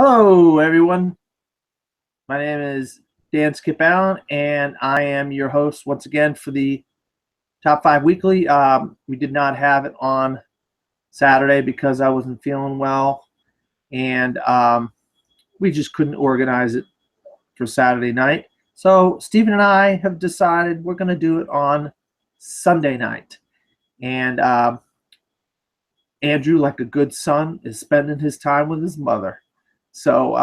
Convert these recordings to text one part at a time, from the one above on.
Hello, everyone. My name is Dan Skip Allen, and I am your host once again for the Top 5 Weekly. We did not have it on Saturday because I wasn't feeling well, and we just couldn't organize it for Saturday night. So Stephen and I have decided we're going to do it on Sunday night. And Andrew, like a good son, is spending his time with his mother. So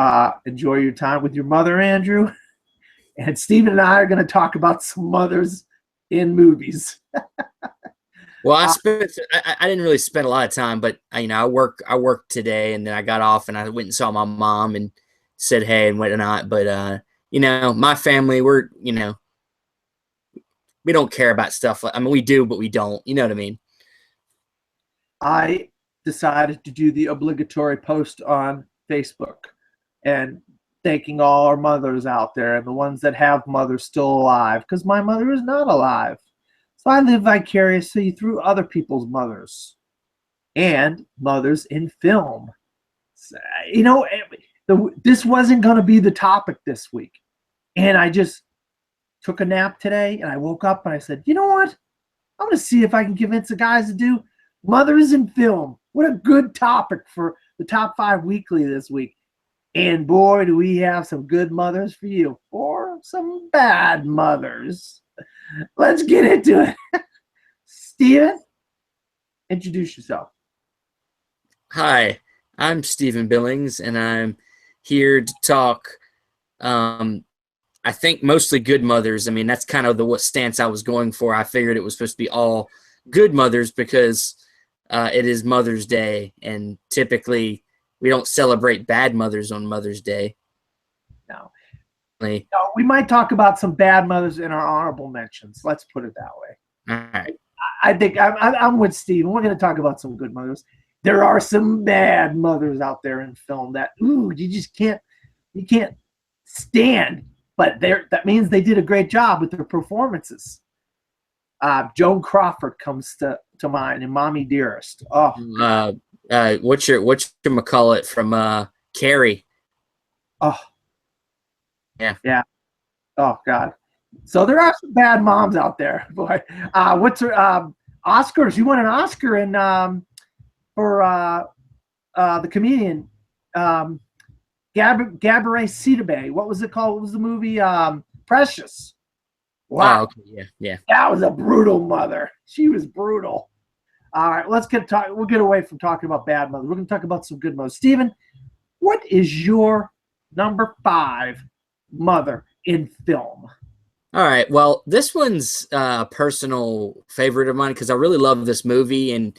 enjoy your time with your mother, Andrew. And Stephen and I are going to talk about some mothers in movies. Well, I didn't really spend a lot of time, but I worked today, and then I got off and I went and saw my mom and said hey and whatnot. But my family, we don't care about stuff. I mean, we do, but we don't. You know what I mean? I decided to do the obligatory post on Facebook and thanking all our mothers out there and the ones that have mothers still alive, because my mother is not alive. So I live vicariously through other people's mothers and mothers in film. You know, this wasn't going to be the topic this week. And I just took a nap today and I woke up and I said, you know what? I'm going to see if I can convince the guys to do mothers in film. What a good topic for the Top 5 Weekly this week. And boy, do we have some good mothers for you, or some bad mothers. Let's get into it. Steven, introduce yourself. Hi, I'm Stephen Billings, and I'm here to talk. I think mostly good mothers. I mean, that's kind of what stance I was going for. I figured it was supposed to be all good mothers because it is Mother's Day, and typically we don't celebrate bad mothers on Mother's Day. No. We might talk about some bad mothers in our honorable mentions. Let's put it that way. All right. I think I'm with Steve. We're going to talk about some good mothers. There are some bad mothers out there in film that you can't stand. But that means they did a great job with their performances. Joan Crawford comes to mind in Mommy Dearest. Oh, What's your McCullough from Carrie? oh, Yeah. Oh God. So there are some bad moms out there, boy. What's her Oscars? You won an Oscar in for the comedian Gabourey Sidibe. What was it called? What was the movie? Precious. Wow. Oh, okay. Yeah. That was a brutal mother. She was brutal. All right, we'll get away from talking about bad mothers. We're going to talk about some good mothers. Stephen, what is your number 5 mother in film? All right. Well, this one's a personal favorite of mine because I really love this movie and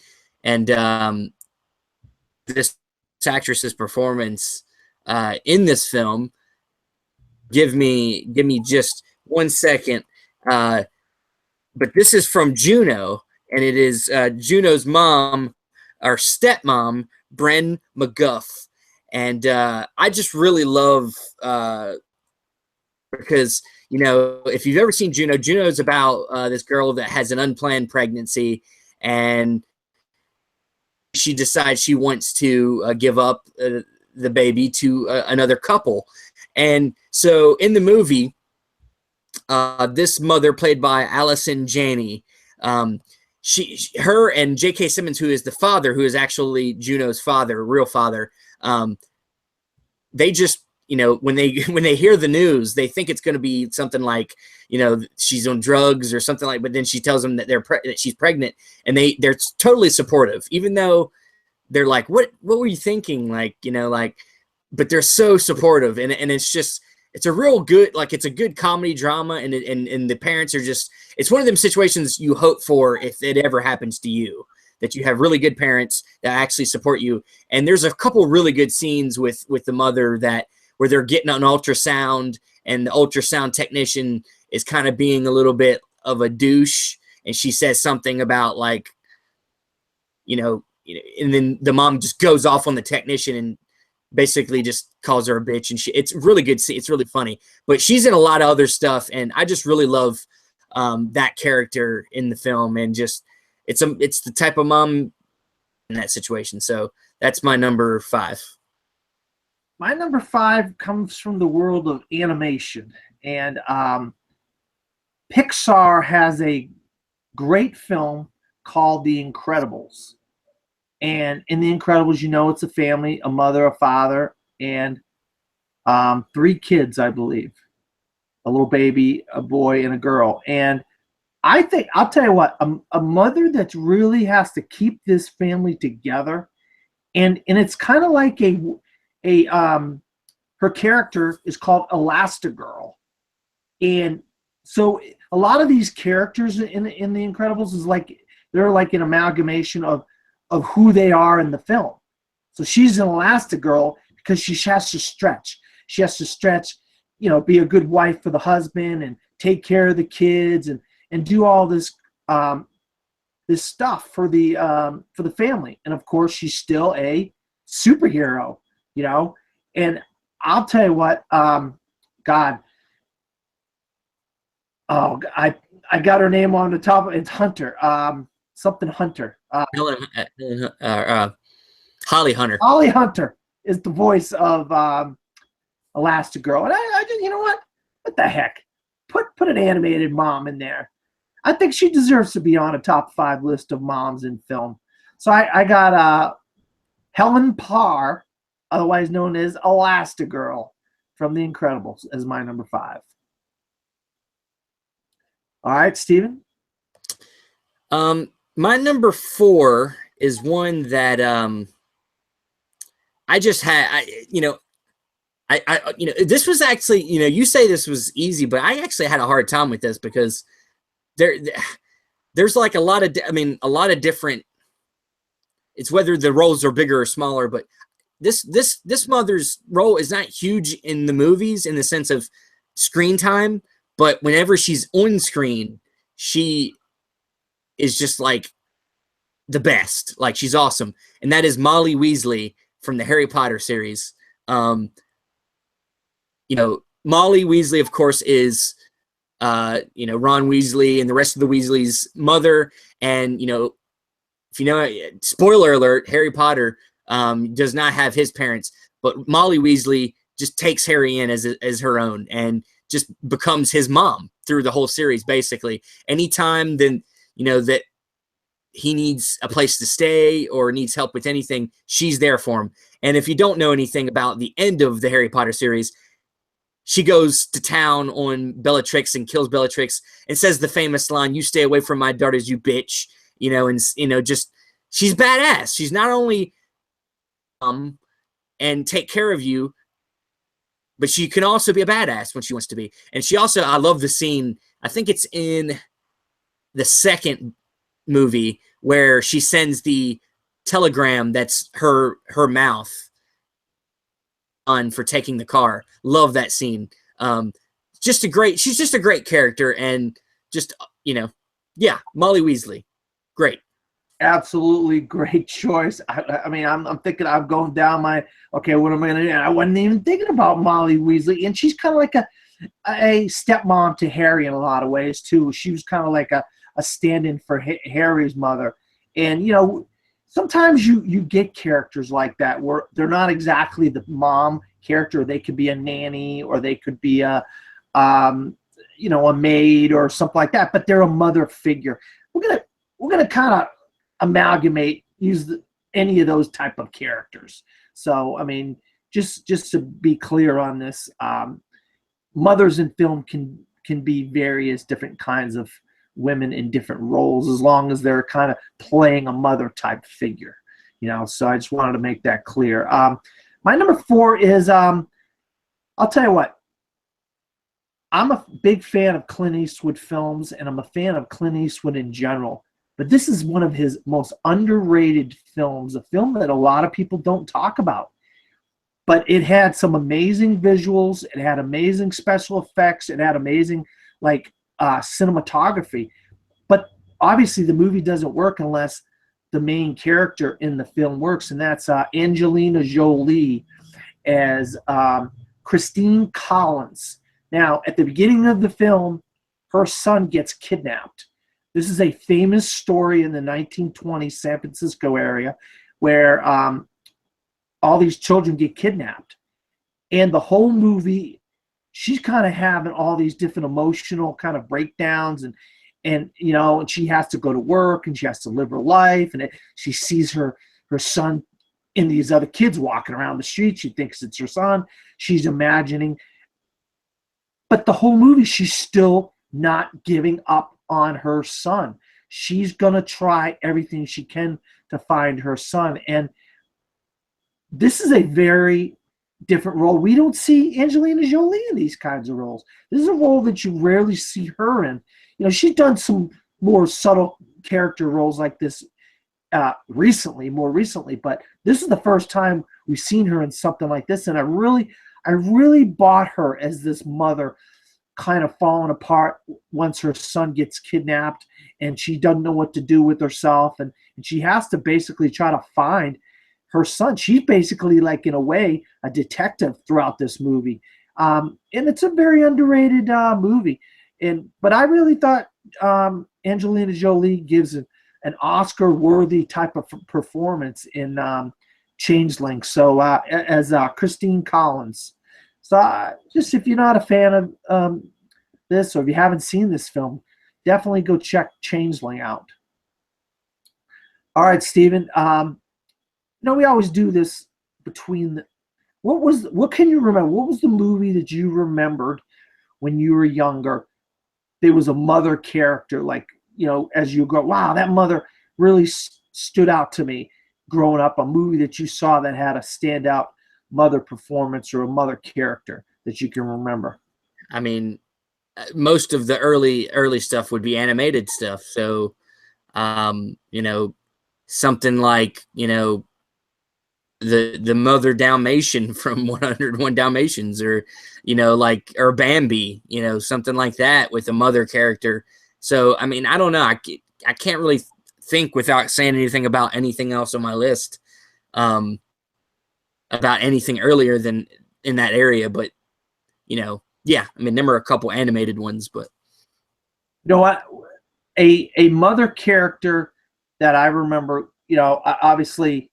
this actress's performance in this film. Give me just 1 second. But this is from Juno, and it is Juno's mom, or stepmom, Bren McGuff. And I just really love because, if you've ever seen Juno, Juno's about this girl that has an unplanned pregnancy, and she decides she wants to give up the baby to another couple. And so in the movie, this mother, played by Allison Janney, her and J.K. Simmons, who is the father, who is actually Juno's father, real father, they just, when they hear the news, they think it's going to be something like, she's on drugs or something like. But then she tells them that that she's pregnant, and they're totally supportive, even though they're like, what were you thinking? But they're so supportive, and it's just. It's a real good, it's a good comedy drama, and the parents are just, it's one of them situations you hope for if it ever happens to you, that you have really good parents that actually support you. And there's a couple really good scenes with the mother where they're getting an ultrasound, and the ultrasound technician is kind of being a little bit of a douche, and she says something about and then the mom just goes off on the technician and basically just calls her a bitch, and it's really good. It's really funny, but she's in a lot of other stuff, and I just really love that character in the film, and just it's the type of mom in that situation. So that's my number 5. My number 5 comes from the world of animation, and Pixar has a great film called The Incredibles. And in The Incredibles, you know, it's a family, a mother, a father, and 3 kids, I believe, a little baby, a boy, and a girl. And I think I'll tell you what, a mother that really has to keep this family together, and it's kind of like a her character is called Elastigirl, and so a lot of these characters in the Incredibles is like they're like an amalgamation of who they are in the film. So she's an Elastigirl because she has to stretch. She has to stretch, you know, be a good wife for the husband and take care of the kids and do all this this stuff for the family. And of course, she's still a superhero, you know. And I'll tell you what, God, oh, I got her name on the top. It's Hunter, something Hunter. Holly Hunter. Holly Hunter is the voice of Elastigirl, and I just, you know what the heck, put an animated mom in there. I think she deserves to be on a top 5 list of moms in film. So I got Helen Parr, otherwise known as Elastigirl, from The Incredibles, as my number 5. All right, Steven? My number 4 is one that I just had. This was actually, you say this was easy, but I actually had a hard time with this because there's like a lot of different. It's whether the roles are bigger or smaller, but this mother's role is not huge in the movies in the sense of screen time, but whenever she's on screen, she is just like the best. Like, she's awesome. And that is Molly Weasley from the Harry Potter series. Molly Weasley, of course, is Ron Weasley and the rest of the Weasleys' mother. And, if you know, spoiler alert, Harry Potter does not have his parents, but Molly Weasley just takes Harry in as her own and just becomes his mom through the whole series, basically. Anytime that he needs a place to stay or needs help with anything, she's there for him. And if you don't know anything about the end of the Harry Potter series, she goes to town on Bellatrix and kills Bellatrix and says the famous line, "You stay away from my daughters, you bitch." Just she's badass. She's not only and take care of you, but she can also be a badass when she wants to be. And she also, I love the scene, I think it's in the second movie, where she sends the telegram that's her mouth on for taking the car. Love that scene. She's just a great character, and just, Molly Weasley. Great. Absolutely great choice. I mean, I'm thinking, I'm going down what am I going to do? I wasn't even thinking about Molly Weasley, and she's kind of like a stepmom to Harry in a lot of ways too. She was kind of like a stand-in for Harry's mother. And, sometimes you get characters like that where they're not exactly the mom character. They could be a nanny, or they could be a maid or something like that, but they're a mother figure. We're gonna kind of use any of those type of characters. So, I mean, just to be clear on this, mothers in film can be various different kinds of women in different roles, as long as they're kind of playing a mother type figure, so I just wanted to make that clear. My number 4 is, I'll tell you what, I'm a big fan of Clint Eastwood films, and I'm a fan of Clint Eastwood in general. But this is one of his most underrated films, a film that a lot of people don't talk about. But it had some amazing visuals. It had amazing special effects. It had amazing, cinematography. But obviously the movie doesn't work unless the main character in the film works, and that's Angelina Jolie as Christine Collins. Now, at the beginning of the film, her son gets kidnapped. This is a famous story in the 1920s San Francisco area where all these children get kidnapped. And the whole movie, she's kind of having all these different emotional kind of breakdowns, and you know, and she has to go to work and she has to live her life, and she sees her son and these other kids walking around the street. She thinks it's her son. She's imagining, but the whole movie, she's still not giving up on her son. She's gonna try everything she can to find her son. And this is a very different role. We don't see Angelina Jolie in these kinds of roles. This is a role that you rarely see her in. You know, she's done some more subtle character roles like this more recently, but this is the first time we've seen her in something like this. And I really bought her as this mother kind of falling apart once her son gets kidnapped and she doesn't know what to do with herself. And she has to basically try to find her son. She's basically, like, in a way, a detective throughout this movie. And it's a very underrated movie. But I really thought Angelina Jolie gives an Oscar-worthy type of performance in Changeling. So as Christine Collins. So just, if you're not a fan of this, or if you haven't seen this film, definitely go check Changeling out. All right, Stephen. We always do this between what can you remember? What was the movie that you remembered when you were younger? There was a mother character, like, as you go, wow, that mother really stood out to me growing up. A movie that you saw that had a standout mother performance or a mother character that you can remember. I mean, most of the early stuff would be animated stuff. So, something like, the Mother Dalmatian from 101 Dalmatians, or or Bambi, something like that with a mother character. So I mean, I don't know, I can't really think without saying anything about anything else on my list about anything earlier than in that area. But yeah, I mean, there were a couple animated ones, but what, a mother character that I remember, obviously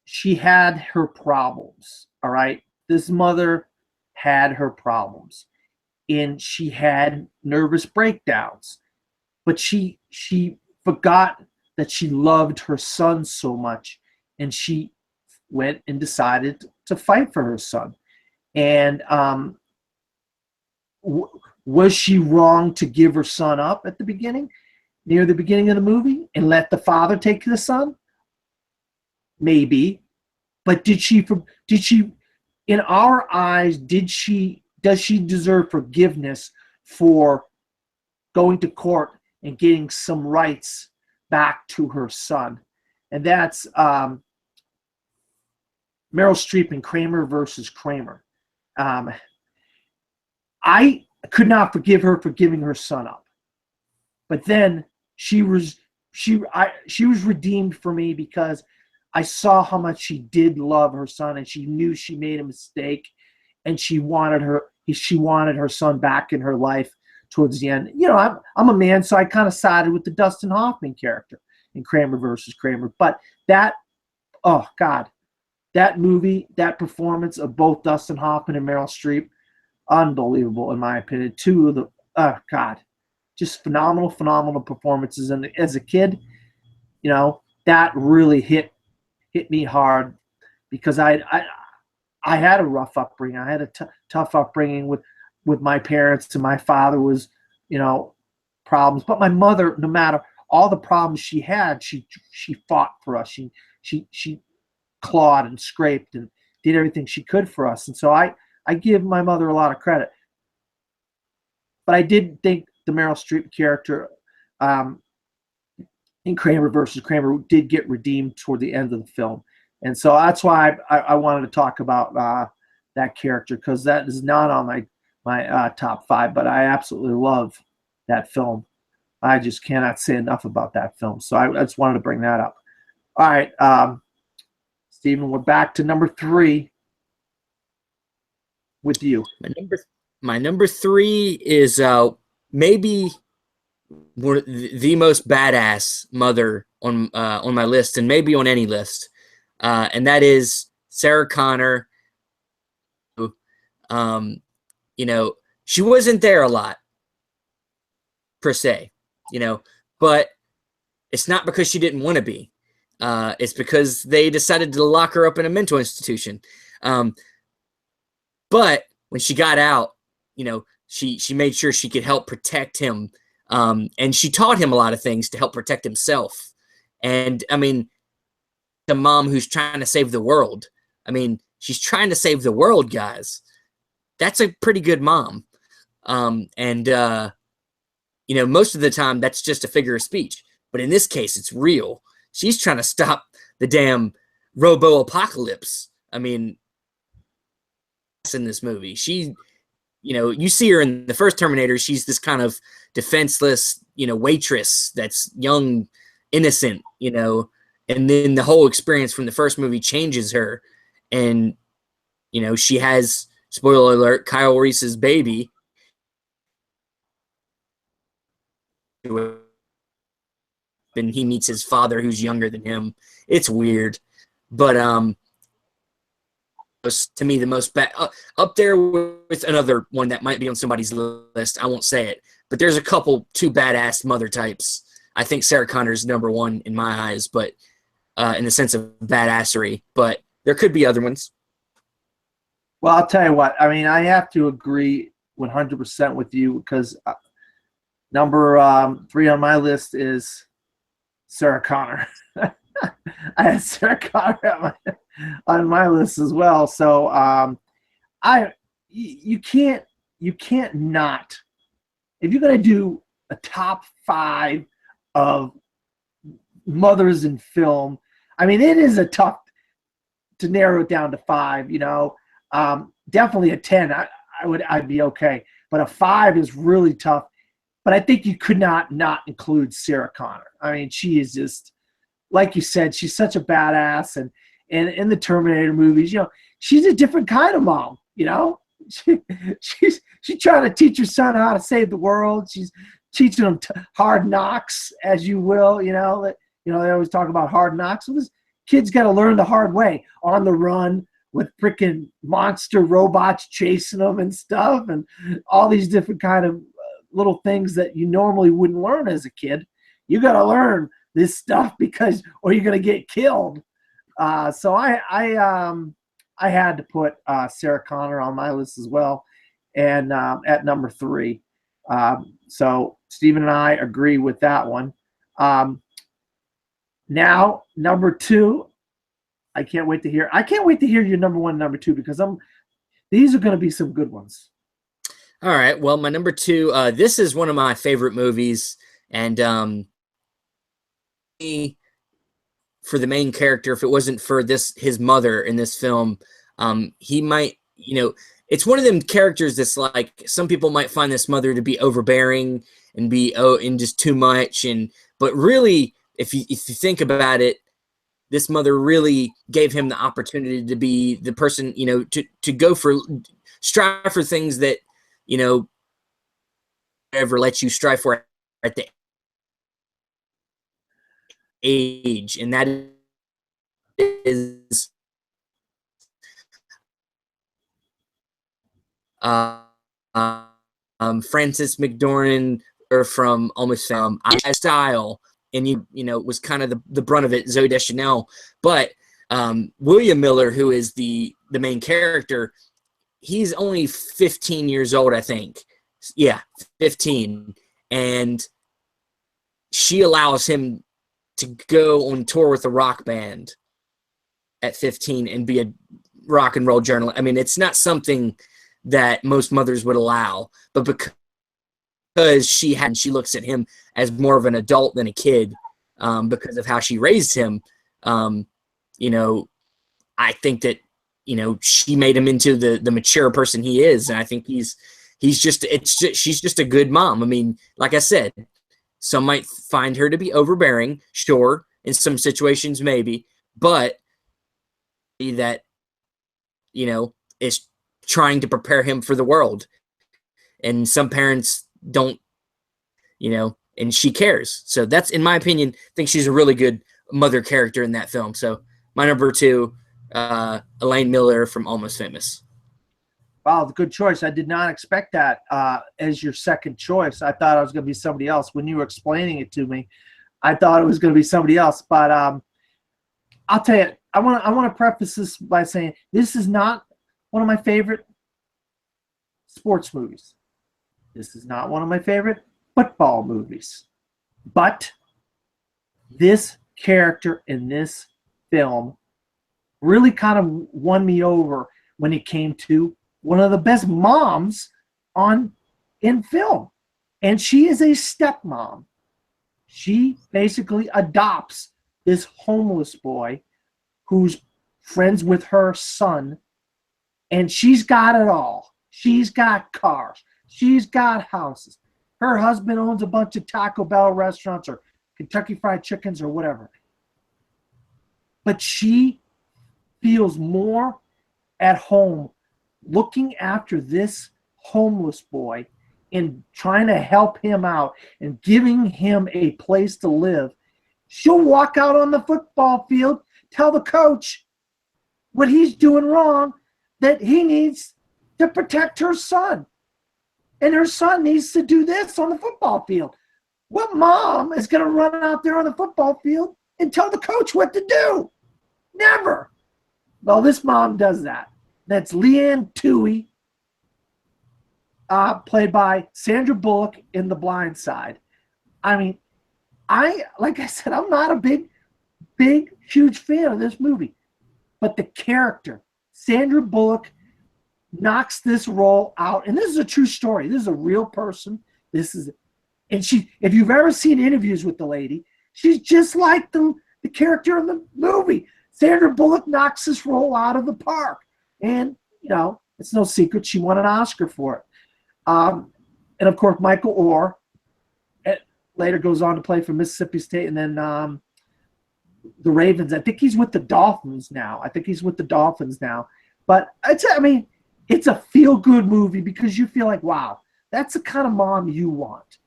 she had her problems. All right. This mother had her problems and she had nervous breakdowns, but she forgot that she loved her son so much, and she went and decided to fight for her son. And was she wrong to give her son up at the beginning, near the beginning of the movie, and let the father take the son? Maybe. But did she, in our eyes, does she deserve forgiveness for going to court and getting some rights back to her son? And that's Meryl Streep in Kramer versus Kramer. I could not forgive her for giving her son up, but then she was redeemed for me, because I saw how much she did love her son, and she knew she made a mistake, and she wanted her son back in her life towards the end. I'm a man, so I kind of sided with the Dustin Hoffman character in Kramer versus Kramer. But oh God, that movie, that performance of both Dustin Hoffman and Meryl Streep, unbelievable in my opinion. Two of the just phenomenal performances. And as a kid, that really hit me hard, because I had a rough upbringing. I had a tough upbringing with my parents, and my father was, problems. But my mother, no matter all the problems she had, she fought for us. She clawed and scraped and did everything she could for us. And so I give my mother a lot of credit. But I did think the Meryl Streep character in Kramer versus Kramer did get redeemed toward the end of the film. And so that's why I wanted to talk about that character, because that is not on my top 5, but I absolutely love that film. I just cannot say enough about that film. So I just wanted to bring that up. All right, Stephen, we're back to number 3 with you. My number 3 is maybe the most badass mother on my list, and maybe on any list, and that is Sarah Connor, you know, she wasn't there a lot per se, you know, but it's not because she didn't want to be. It's because they decided to lock her up in a mental institution. But when she got out, you know, she made sure she could help protect him. And she taught him a lot of things to help protect himself. And I mean, the mom who's trying to save the world. I mean, she's trying to save the world, guys. That's a pretty good mom. You know, most of the time that's just a figure of speech. But in this case, it's real. She's trying to stop the damn robo-apocalypse. I mean, in this movie, she, you know, you see her in the first Terminator, she's this kind of defenseless, you know, waitress that's young, innocent, you know, and then the whole experience from the first movie changes her. And, you know, she has, spoiler alert, Kyle Reese's baby. And he meets his father who's younger than him. It's weird. But to me, the most up there with another one that might be on somebody's list. I won't say it, but there's a couple, two badass mother types. I think Sarah Connor's number one in my eyes, but in the sense of badassery, but there could be other ones. Well, I'll tell you what, I mean, I have to agree 100% with you, because number 3 on my list is Sarah Connor. I had Sarah Connor on my list as well. So you can't not, if you're going to do a top 5 of mothers in film, I mean, it is a tough to narrow it down to 5, you know. Definitely a 10, I'd be okay, but a 5 is really tough. But I think you could not include Sarah Connor. I mean, she is just, like you said, she's such a badass, and in the Terminator movies, you know, she's a different kind of mom. You know, she's trying to teach her son how to save the world. She's teaching him hard knocks, as you will. You know, they always talk about hard knocks. Well, this kid's got to learn the hard way, on the run, with freaking monster robots chasing them and stuff, and all these different kind of little things that you normally wouldn't learn as a kid. You got to learn this stuff or you're going to get killed. So I had to put Sarah Connor on my list as well, and at number 3. So Stephen and I agree with that one. Now number 2, I can't wait to hear your number 1 and number 2, because these are going to be some good ones. All right. Well, my number 2, this is one of my favorite movies, and for the main character, if it wasn't for his mother in this film, he might, you know, it's one of them characters that's like, some people might find this mother to be overbearing and and just too much, but really, if you think about it, this mother really gave him the opportunity to be the person, you know, to strive for things that, you know, ever let you strive for at the age, and that is Frances McDormand, or from Almost Family, Style, and you know, was kind of the brunt of it, Zooey Deschanel. But William Miller, who is the main character, he's only 15 years old, I think. Yeah, 15. And she allows him to go on tour with a rock band at 15 and be a rock and roll journalist. I mean, it's not something that most mothers would allow, but because she looks at him as more of an adult than a kid, because of how she raised him. You know, I think that, you know, she made him into the mature person he is, and I think she's just a good mom. I mean, like I said, some might find her to be overbearing, sure, in some situations maybe, but that, you know, is trying to prepare him for the world. And some parents don't, you know, and she cares. So that's, in my opinion, I think she's a really good mother character in that film. So my number 2, Elaine Miller from Almost Famous. Wow, good choice. I did not expect that as your second choice. I thought it was going to be somebody else. When you were explaining it to me, I thought it was going to be somebody else. But I'll tell you, I want to preface this by saying this is not one of my favorite sports movies. This is not one of my favorite football movies. But this character in this film really kind of won me over when it came to one of the best moms in film. And she is a stepmom. She basically adopts this homeless boy who's friends with her son, and she's got it all. She's got cars. She's got houses. Her husband owns a bunch of Taco Bell restaurants or Kentucky Fried Chickens or whatever. But she feels more at home looking after this homeless boy and trying to help him out and giving him a place to live. She'll walk out on the football field, tell the coach what he's doing wrong, that he needs to protect her son. And her son needs to do this on the football field. What mom is going to run out there on the football field and tell the coach what to do? Never. Well, this mom does that. That's Leanne Toohey, played by Sandra Bullock in The Blind Side. I mean, like I said, I'm not a huge fan of this movie. But the character, Sandra Bullock, knocks this role out. And this is a true story. This is a real person. And she, if you've ever seen interviews with the lady, she's just like the character in the movie. Sandra Bullock knocks this role out of the park. And, it's no secret she won an Oscar for it. And, of course, Michael Orr later goes on to play for Mississippi State and then the Ravens. I think he's with the Dolphins now. But it's a feel-good movie because you feel like, wow, that's the kind of mom you want.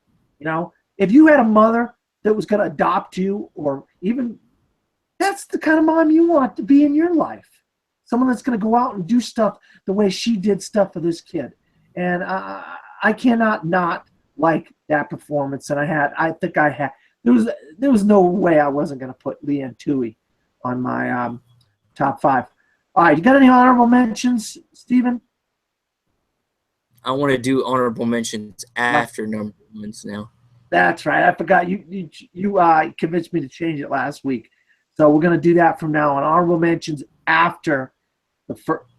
If you had a mother that was going to adopt you or even that's the kind of mom you want to be in your life. Someone that's going to go out and do stuff the way she did stuff for this kid. And I cannot not like that performance. And there was no way I wasn't going to put Leanne Toohey on my top 5. All right, you got any honorable mentions, Stephen? I want to do honorable mentions after number ones now. That's right. I forgot you convinced me to change it last week. So we're going to do that from now on. Honorable mentions after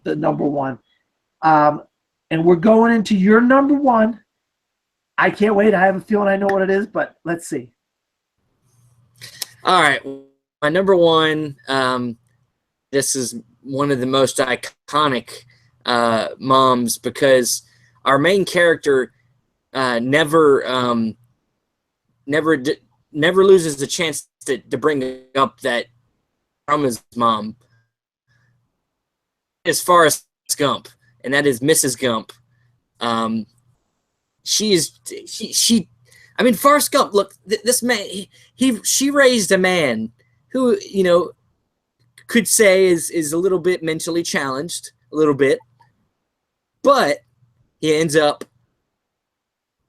the number one. And we're going into your number one. I can't wait. I have a feeling I know what it is, but let's see. All right. My number one, this is one of the most iconic moms because our main character never loses the chance to bring up that from his mom. As far as Gump, and that is Mrs. Gump. Forrest Gump. Look, this man. She raised a man who could say is a little bit mentally challenged, a little bit, but he ends up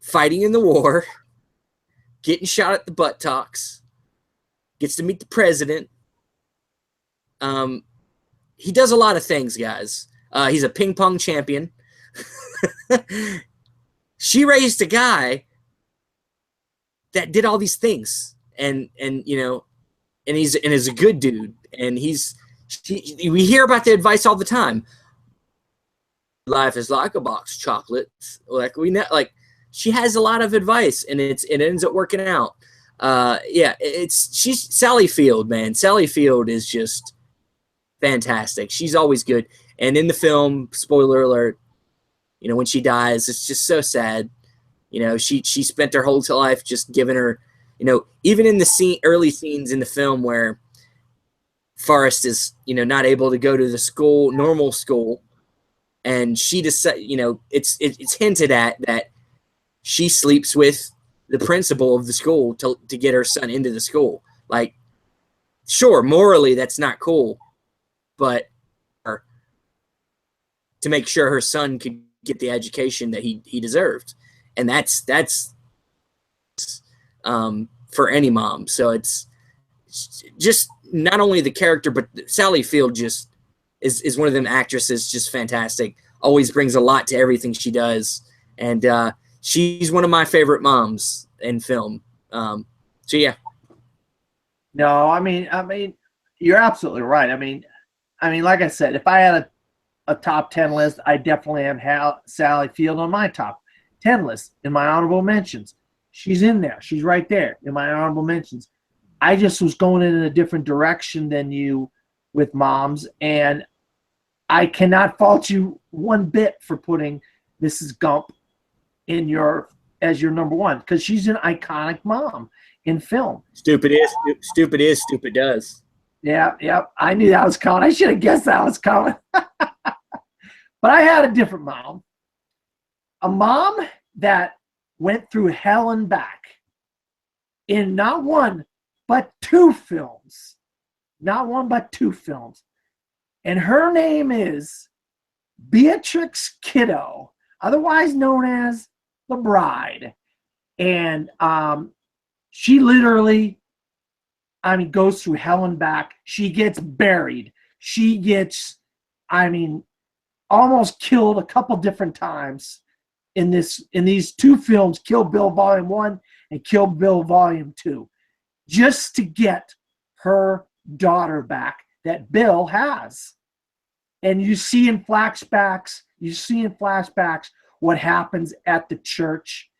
fighting in the war, getting shot at the buttocks, gets to meet the president. He does a lot of things, guys. He's a ping pong champion. She raised a guy that did all these things, and he's a good dude, and we hear about the advice all the time. Life is like a box of chocolates. She has a lot of advice, and it ends up working out. She's Sally Field, man. Sally Field is just fantastic. She's always good. And in the film, spoiler alert, when she dies, it's just so sad. She spent her whole life just giving her, even in the early scenes in the film where Forrest is, not able to go to the normal school, and she just, it's hinted at that she sleeps with the principal of the school to get her son into the school. Like, sure, morally that's not cool, but to make sure her son could get the education that he deserved. And that's for any mom. So it's just not only the character, but Sally Field just is one of them actresses, just fantastic. Always brings a lot to everything she does. And she's one of my favorite moms in film. So yeah. No, you're absolutely right. Like I said, if I had a top 10 list, I definitely have Sally Field on my top 10 list. In my honorable mentions, she's in there. She's right there in my honorable mentions. I just was going in a different direction than you with moms, and I cannot fault you one bit for putting Mrs. Gump as your number one, because she's an iconic mom in film. Stupid is, stupid does. Yeah. I knew that was coming. I should have guessed that was coming. But I had a different mom. A mom that went through hell and back in not one, but two films. Not one, but two films. And her name is Beatrix Kiddo, otherwise known as the Bride. And she literally, goes through hell and back. She gets buried. She gets, almost killed a couple different times in these two films, Kill Bill Volume 1 and Kill Bill Volume 2, just to get her daughter back that Bill has. And you see in flashbacks what happens at the church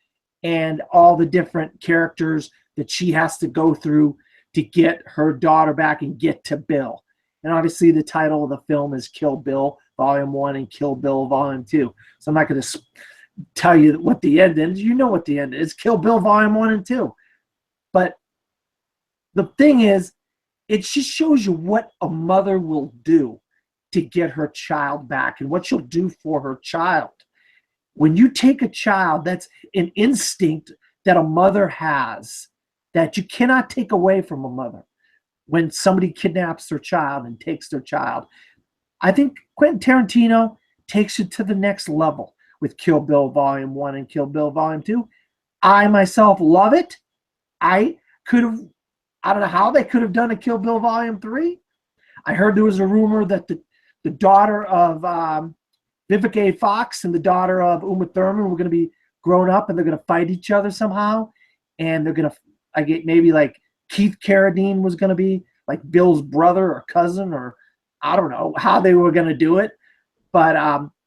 and all the different characters that she has to go through to get her daughter back and get to Bill. And obviously the title of the film is Kill Bill Volume 1 and Kill Bill Volume 2. So I'm not going to tell you what the end is. You know what the end is. Kill Bill Volume 1 and 2. But the thing is, it just shows you what a mother will do to get her child back and what she'll do for her child. When you take a child, that's an instinct that a mother has that you cannot take away from a mother. When somebody kidnaps their child and takes their child, I think Quentin Tarantino takes it to the next level with Kill Bill Volume 1 and Kill Bill Volume 2. I myself love it. I don't know how they could have done a Kill Bill Volume 3. I heard there was a rumor that the daughter of Vivica A. Fox and the daughter of Uma Thurman were going to be grown up and they're going to fight each other somehow. And they're going to, maybe like Keith Carradine was going to be like Bill's brother or cousin, or I don't know how they were going to do it. But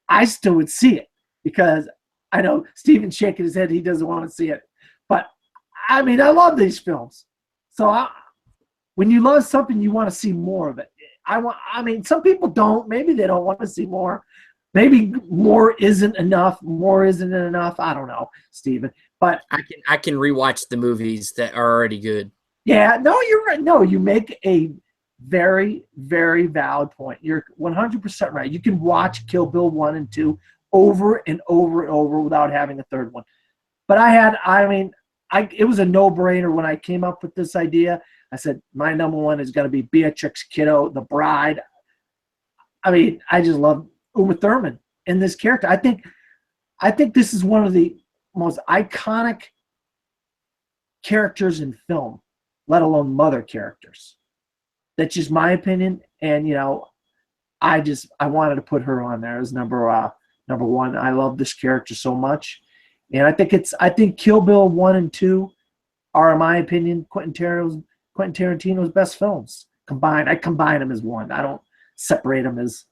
I still would see it, because I know Steven's shaking his head. He doesn't want to see it. But I love these films. So when you love something, you want to see more of it. Some people don't. Maybe they don't want to see more. Maybe more isn't enough. More isn't enough. I don't know, Steven. But I can rewatch the movies that are already good. Yeah, no, you're right. No, you make a very, very valid point. You're 100% right. You can watch Kill Bill 1 and 2 over and over and over without having a third one. But it was a no-brainer when I came up with this idea. I said, my number one is going to be Beatrix Kiddo, the Bride. I just love Uma Thurman in this character. I think this is one of the most iconic characters in film, let alone mother characters. That's just my opinion. And, I wanted to put her on there as number one. I love this character so much. And I think Kill Bill 1 and 2 are, in my opinion, Quentin Tarantino's best films combined. I combine them as one. I don't separate them as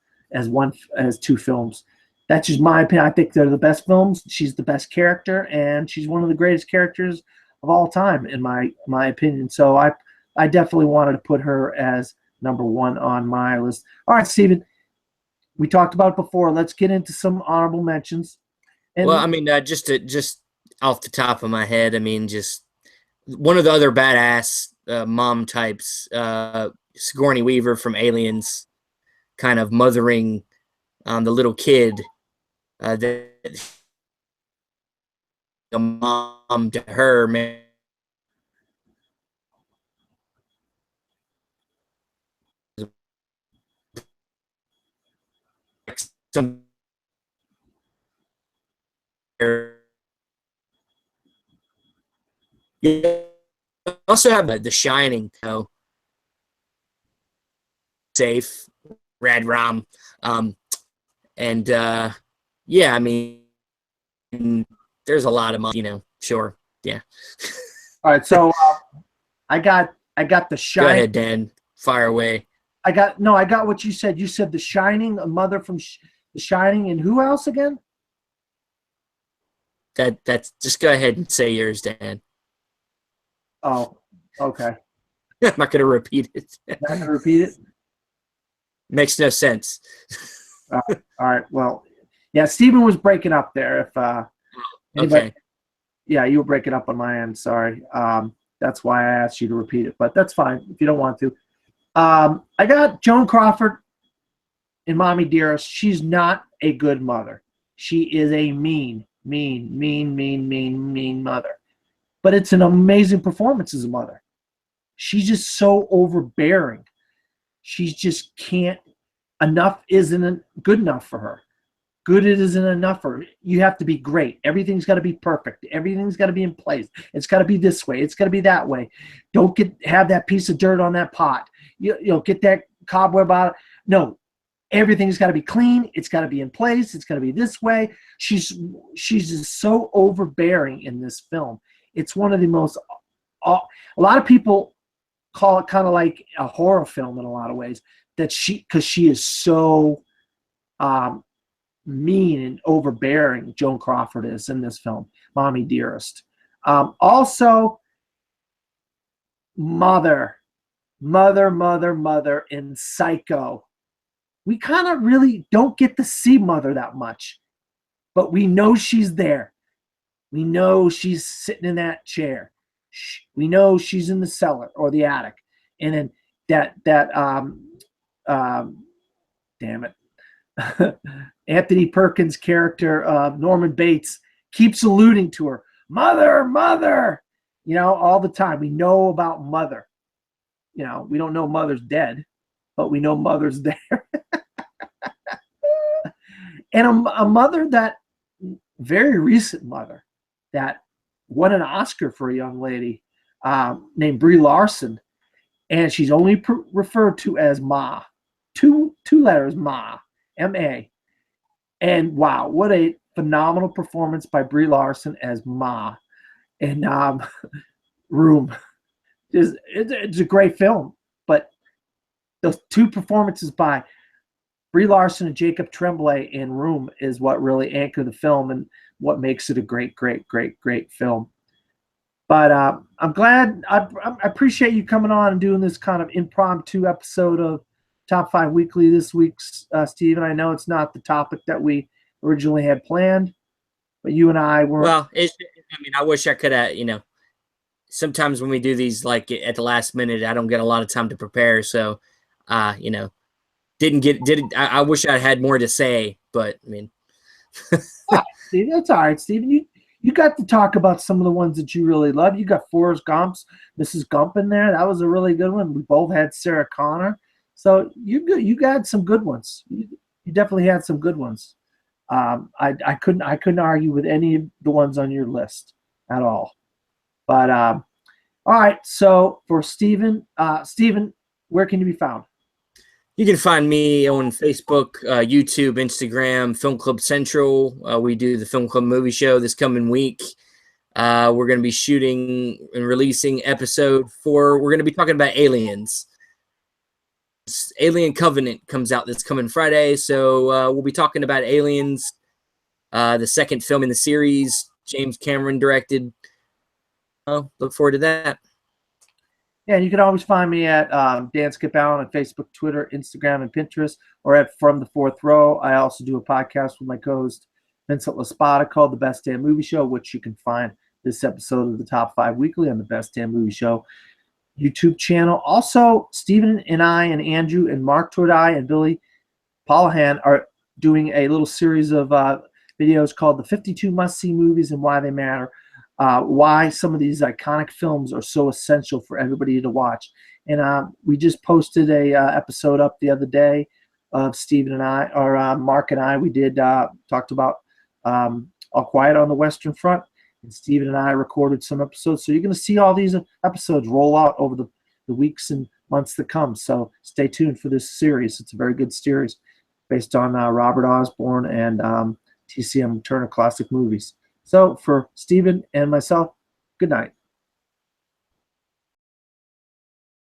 two films. That's just my opinion. I think they're the best films. She's the best character, and she's one of the greatest characters of all time, in my opinion. So I definitely wanted to put her as number one on my list. All right, Steven, we talked about it before. Let's get into some honorable mentions. And, well, just off the top of my head, just one of the other badass mom types, Sigourney Weaver from Aliens, kind of mothering the little kid that a mom to her, man. Some You also have The Shining, safe, Rad Rom, and yeah, I mean, there's a lot of money, sure, yeah. All right, so I got The Go Shining. ahead, Dan, fire away. I got what you said. You said The Shining, a mother from The Shining, and who else again? That's just go ahead and say yours, Dan. Oh, okay. I'm not gonna repeat it. Not gonna repeat it. Makes no sense. All right. Well, yeah. Stephen was breaking up there. If anybody, Okay. yeah, you were breaking up on my end. Sorry. That's why I asked you to repeat it, but that's fine if you don't want to. I got Joan Crawford in Mommy Dearest. She's not a good mother. She is a mean mother. But it's an amazing performance as a mother. She's just so overbearing. She just can't. Enough isn't good enough for her. Good it isn't enough for her. You have to be great. Everything's got to be perfect. Everything's got to be in place. It's got to be this way. It's got to be that way. Don't have that piece of dirt on that pot. You'll get that cobweb out. No, everything's got to be clean. It's got to be in place. It's got to be this way. She's just so overbearing in this film. It's one of the most. A lot of people call it kind of like a horror film in a lot of ways. Because she is so mean and overbearing. Joan Crawford is in this film, Mommy Dearest. Also, Mother in Psycho. We kind of really don't get to see Mother that much, but we know she's there. We know she's sitting in that chair. We know she's in the cellar or the attic, and then damn it, Anthony Perkins' character, Norman Bates, keeps alluding to her, Mother, all the time. We know about Mother. We don't know Mother's dead, but we know Mother's there. And a mother that, very recent mother, that won an Oscar for a young lady named Brie Larson, and she's only referred to as Ma. Two letters, Ma, M-A. And wow, what a phenomenal performance by Brie Larson as Ma in Room. It's a great film, but those two performances by Brie Larson and Jacob Tremblay in Room is what really anchor the film and what makes it a great film. But I'm glad. I appreciate you coming on and doing this kind of impromptu episode of Top 5 Weekly this week, Stephen. I know it's not the topic that we originally had planned, but you and I were. Well, I wish I could have, sometimes when we do these, like at the last minute, I don't get a lot of time to prepare. So, didn't I wish I had more to say, but I mean. See, that's all right, Stephen. You got to talk about some of the ones that you really love. You got Forrest Gump's Mrs. Gump in there. That was a really good one. We both had Sarah Connor. So you got some good ones. You definitely had some good ones. I couldn't argue with any of the ones on your list at all. But all right. So for Stephen, where can you be found? You can find me on Facebook, YouTube, Instagram, Film Club Central. We do the Film Club movie show this coming week. We're going to be shooting and releasing episode 4. We're going to be talking about aliens. Alien Covenant comes out this coming Friday, so we'll be talking about Aliens, the second film in the series. James Cameron directed. Look forward to that. Yeah, you can always find me at Dan Skip Allen on Facebook, Twitter, Instagram, and Pinterest, or at From the Fourth Row. I also do a podcast with my co-host Vincent LaSpada called The Best Damn Movie Show, which you can find this episode of the Top 5 Weekly on the Best Damn Movie Show YouTube channel. Also, Stephen and I and Andrew and Mark Tordai and Billy Polahan are doing a little series of videos called The 52 Must-See Movies and Why They Matter. Why some of these iconic films are so essential for everybody to watch. And we just posted a episode up the other day of Stephen and I, or Mark and I. We did talked about All Quiet on the Western Front, and Stephen and I recorded some episodes. So you're going to see all these episodes roll out over the weeks and months to come. So stay tuned for this series. It's a very good series based on Robert Osborne and TCM Turner Classic Movies. So for Stephen and myself, good night.